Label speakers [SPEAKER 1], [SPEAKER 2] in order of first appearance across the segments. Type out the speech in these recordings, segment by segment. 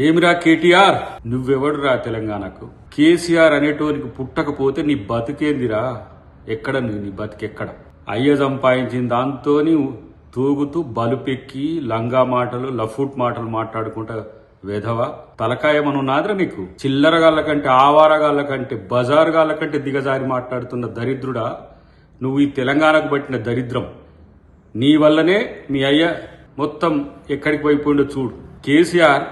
[SPEAKER 1] ఏమిరా కేటీఆర్, నువ్వెవడురా తెలంగాణకు? కేసీఆర్ అనేటోనికి పుట్టకపోతే నీ బతికేందిరా? ఎక్కడ నీ బతికెక్కడ? అయ్య సంపాదించిన దాంతోని తూగుతూ బలుపెక్కి లంగా మాటలు లఫూట్ మాటలు మాట్లాడుకుంటా వెధవా తలకాయమను నాద్ర నీకు? చిల్లరగాళ్ళ కంటే ఆవారగాళ్ళ కంటే బజారుగాళ్ళ కంటే దిగజారి మాట్లాడుతున్న దరిద్రుడా నువ్వు. ఈ తెలంగాణకు పట్టిన దరిద్రం నీ వల్లనే మీ అయ్య మొత్తం ఎక్కడికి పోయిపోయిండో చూడు. కేసీఆర్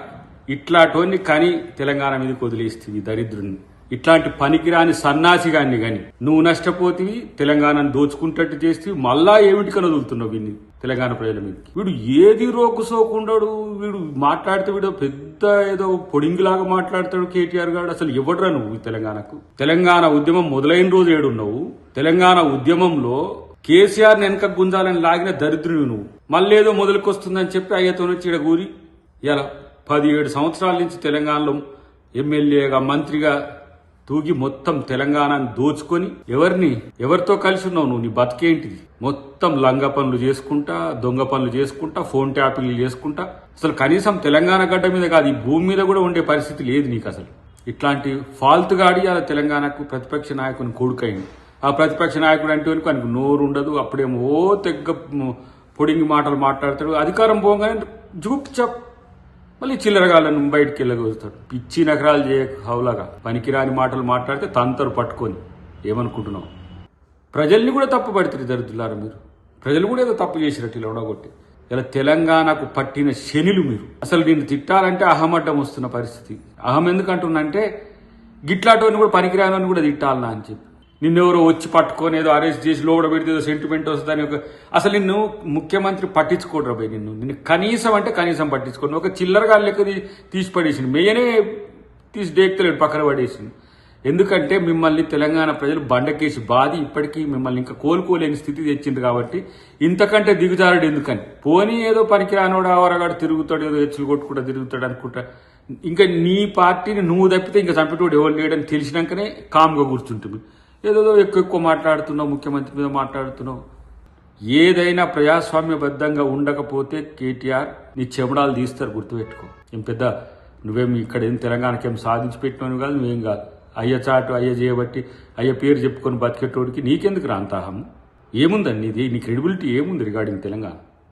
[SPEAKER 1] ఇట్లాంటి కానీ తెలంగాణ మీదకి వదిలేస్తుంది దరిద్రుని. ఇట్లాంటి పనికిరాని సన్నాసిగాన్ని గాని నువ్వు నష్టపోతివి, తెలంగాణను దోచుకుంటట్టు చేస్తే మళ్ళా ఏమిటికని వదులుతున్నావు వీడిని తెలంగాణ ప్రజల మీదకి. వీడు ఏది రోకు సోకుండాడు, వీడు మాట్లాడితే వీడు పెద్ద ఏదో పొడింగిలాగా మాట్లాడతాడు కేటీఆర్ గారు. అసలు ఎవడరా నువ్వు తెలంగాణకు? తెలంగాణ ఉద్యమం మొదలైన రోజు ఏడున్నావు. తెలంగాణ ఉద్యమంలో కేసీఆర్ వెనక గుంజాలని లాగిన దరిద్రుడు నువ్వు. మళ్ళేదో మొదలుకొస్తుందని చెప్పి అయ్యతో వచ్చి ఇడగూరి ఇలా 17 సంవత్సరాల నుంచి తెలంగాణలో ఎమ్మెల్యేగా మంత్రిగా తూగి మొత్తం తెలంగాణను దోచుకొని ఎవరితో కలిసి ఉన్నావు నువ్వు? నీ బతికేంటిది? మొత్తం లంగ పనులు చేసుకుంటా, దొంగ పనులు చేసుకుంటా, ఫోన్ ట్యాపింగ్లు చేసుకుంటా. అసలు కనీసం తెలంగాణ గడ్డ మీద కాదు, ఈ భూమి మీద కూడా ఉండే పరిస్థితి లేదు నీకు. అసలు ఇట్లాంటి ఫాల్తు గాడి అలా తెలంగాణకు ప్రతిపక్ష నాయకుని కొడుకైంది. ఆ ప్రతిపక్ష నాయకుడు అంటే ఆయనకు నోరు ఉండదు. అప్పుడేమో తెగ్గ పొడింగి మాటలు మాట్లాడతాడు. అధికారం పోగానే జూప్ మళ్ళీ చిల్లరగాళ్ళను బయటికి వెళ్ళగలుగుతాడు. పిచ్చి నగరాలు చేయక హౌలాగా పనికిరాని మాటలు మాట్లాడితే తంతరు పట్టుకొని ఏమనుకుంటున్నావు? ప్రజల్ని కూడా తప్పు పడుతుంది దరిద్రులారా మీరు. ప్రజలు కూడా ఏదో తప్పు చేసినట్టు ఇలా ఉండగొట్టి ఇలా తెలంగాణకు పట్టిన శనిలు మీరు. అసలు నిన్ను తిట్టాలంటే అహమడ్డం వస్తున్న పరిస్థితి. అహం ఎందుకంటున్నంటే గిట్లాటోని కూడా పనికిరాని కూడా తిట్టాలనా అని చెప్పి నిన్నెవరో వచ్చి పట్టుకొని ఏదో అరెస్ట్ చేసి లోడ పెడితే ఏదో సెంటిమెంట్ వస్తుందని అసలు నిన్ను ముఖ్యమంత్రి పట్టించుకోడరా పోయి. నిన్ను కనీసం అంటే కనీసం పట్టించుకోండి. ఒక చిల్లరగా లెక్క తీసి పడేసింది. మేయనే తీసి డేక్తలేడు, పక్కన పడేసింది. ఎందుకంటే మిమ్మల్ని తెలంగాణ ప్రజలు బండకేసి బాధి ఇప్పటికీ మిమ్మల్ని ఇంకా కోలుకోలేని స్థితి తెచ్చింది. కాబట్టి ఇంతకంటే దిగుజారుడు ఎందుకని? పోనీ ఏదో పనికిరానోడు ఆవరగాడు తిరుగుతాడు, ఏదో హెచ్చులు కొట్టుకుంటా తిరుగుతాడు అనుకుంటా. ఇంకా నీ పార్టీని నువ్వు తప్పితే ఇంకా చంపేటోడు ఎవరు లేడని తెలిసినాకనే కామ్గా కూర్చుంటుంది. ఏదో ఎక్కువ మాట్లాడుతున్నావు, ముఖ్యమంత్రి మీద మాట్లాడుతున్నావు. ఏదైనా ప్రజాస్వామ్యబద్ధంగా ఉండకపోతే కేటీఆర్ నీ చెమడాలు తీస్తారు, గుర్తుపెట్టుకో. ఏం పెద్ద నువ్వేం ఇక్కడ ఏం తెలంగాణకేం సాధించి పెట్టినవి కాదు, నువ్వేం కాదు. అయ్య చాటు అయ్య చేయబట్టి అయ్య పేరు చెప్పుకొని బతికేటోడికి నీకెందుకు రాంతాహం? ఏముందండి నీ క్రెడిబిలిటీ ఏముంది రిగార్డింగ్ తెలంగాణ?